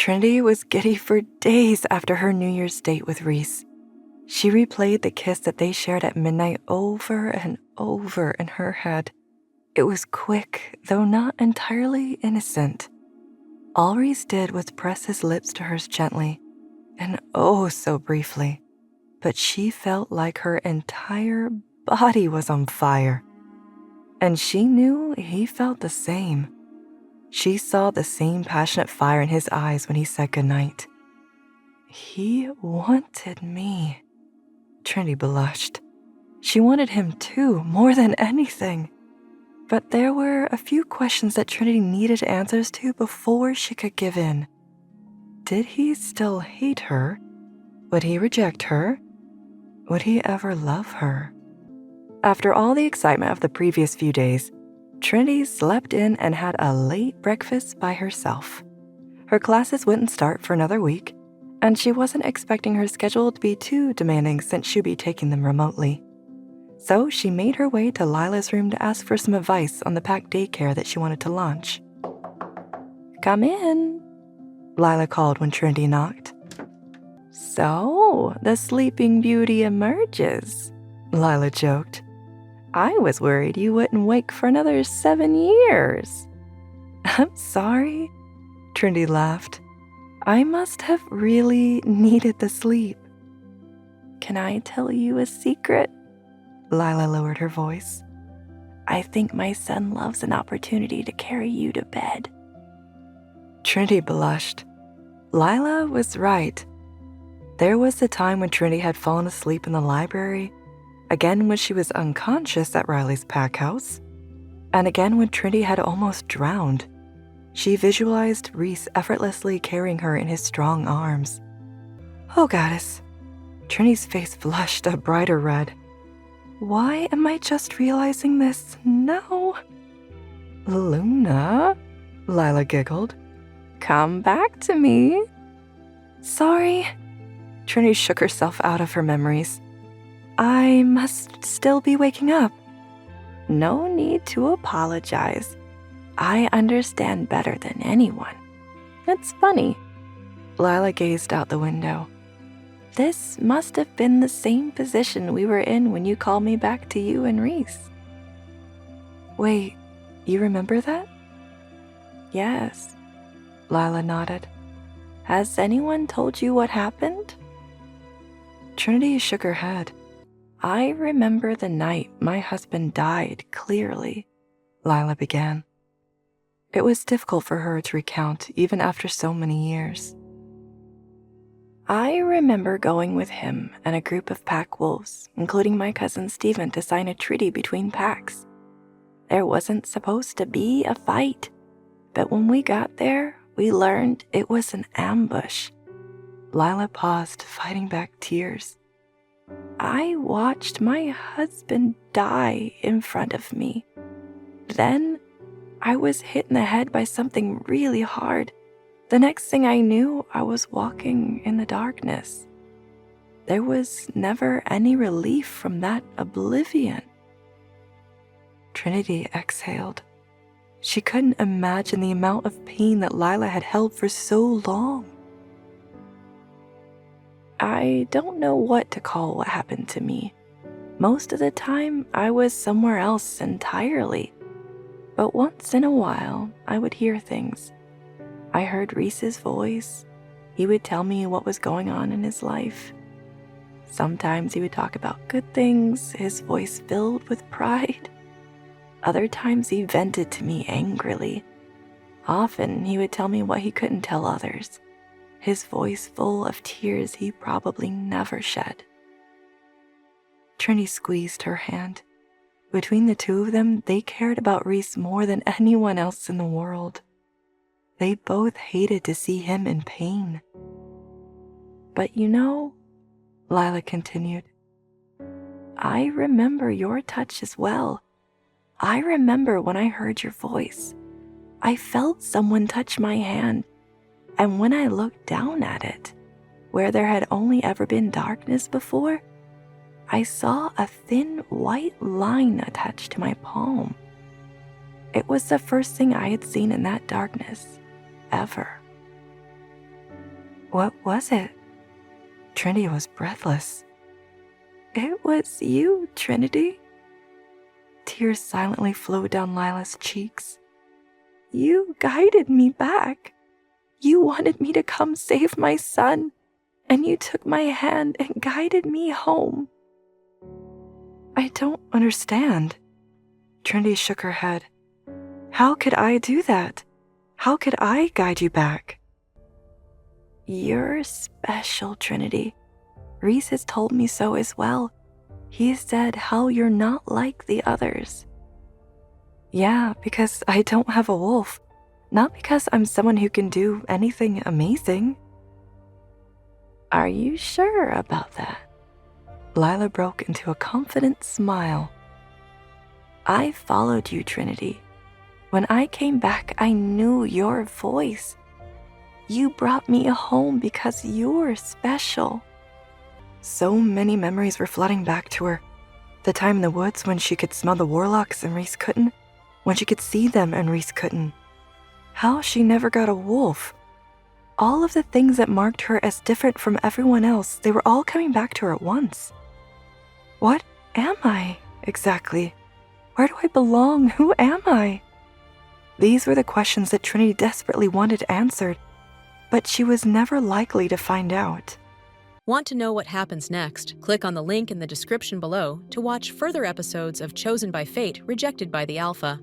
Trinity was giddy for days after her New Year's date with Reece. She replayed the kiss that they shared at midnight over and over in her head. It was quick, though not entirely innocent. All Reece did was press his lips to hers gently, and oh so briefly, but she felt like her entire body was on fire. And she knew he felt the same. She saw the same passionate fire in his eyes when he said goodnight. He wanted me. Trinity blushed. She wanted him too, more than anything. But there were a few questions that Trinity needed answers to before she could give in. Did he still hate her? Would he reject her? Would he ever love her? After all the excitement of the previous few days, Trinity slept in and had a late breakfast by herself. Her classes wouldn't start for another week, and she wasn't expecting her schedule to be too demanding since she'd be taking them remotely. So she made her way to Lila's room to ask for some advice on the packed daycare that she wanted to launch. "Come in," Lila called when Trinity knocked. "So, the Sleeping Beauty emerges," Lila joked. "I was worried you wouldn't wake for another 7 years. "I'm sorry," Trinity laughed. "I must have really needed the sleep." "Can I tell you a secret?" Lila lowered her voice. "I think my son loves an opportunity to carry you to bed." Trinity blushed. Lila was right. There was the time when Trinity had fallen asleep in the library, again when she was unconscious at Riley's pack house, and again when Trinity had almost drowned. She visualized Reece effortlessly carrying her in his strong arms. Oh, goddess. Trinity's face flushed a brighter red. Why am I just realizing this now? "Luna," Lila giggled. "Come back to me." "Sorry." Trinity shook herself out of her memories. "I must still be waking up." "No need to apologize. I understand better than anyone. It's funny." Lila gazed out the window. "This must have been the same position we were in when you called me back to you and Reece." "Wait, you remember that?" "Yes," Lila nodded. "Has anyone told you what happened?" Trinity shook her head. "I remember the night my husband died clearly," Lila began. It was difficult for her to recount even after so many years. "I remember going with him and a group of pack wolves, including my cousin Stephen, to sign a treaty between packs. There wasn't supposed to be a fight, but when we got there, we learned it was an ambush." Lila paused, fighting back tears. "I watched my husband die in front of me. Then I was hit in the head by something really hard. The next thing I knew, I was walking in the darkness. There was never any relief from that oblivion." Trinity exhaled. She couldn't imagine the amount of pain that Lila had held for so long. "I don't know what to call what happened to me. Most of the time, I was somewhere else entirely. But once in a while, I would hear things. I heard Reece's voice. He would tell me what was going on in his life. Sometimes he would talk about good things, his voice filled with pride. Other times he vented to me angrily. Often he would tell me what he couldn't tell others, his voice full of tears he probably never shed." Trinity squeezed her hand. Between the two of them, they cared about Reece more than anyone else in the world. They both hated to see him in pain. "But you know," Lila continued, "I remember your touch as well. I remember when I heard your voice. I felt someone touch my hand, and when I looked down at it, where there had only ever been darkness before, I saw a thin white line attached to my palm. It was the first thing I had seen in that darkness, ever." What was it? Trinity was breathless. It was you, Trinity. Tears silently flowed down Lila's cheeks. You guided me back. You wanted me to come save my son, and you took my hand and guided me home. I don't understand. Trinity shook her head. How could I do that? How could I guide you back? You're special, Trinity. Reece has told me so as well. He said how you're not like the others. Yeah, because I don't have a wolf. Not because I'm someone who can do anything amazing. Are you sure about that? Lila broke into a confident smile. I followed you, Trinity. When I came back, I knew your voice. You brought me home because you're special. So many memories were flooding back to her. The time in the woods when she could smell the warlocks and Reece couldn't. When she could see them and Reece couldn't. How she never got a wolf. All of the things that marked her as different from everyone else, they were all coming back to her at once. What am I, exactly? Where do I belong? Who am I? These were the questions that Trinity desperately wanted answered, but she was never likely to find out. Want to know what happens next? Click on the link in the description below to watch further episodes of Chosen by Fate, Rejected by the Alpha.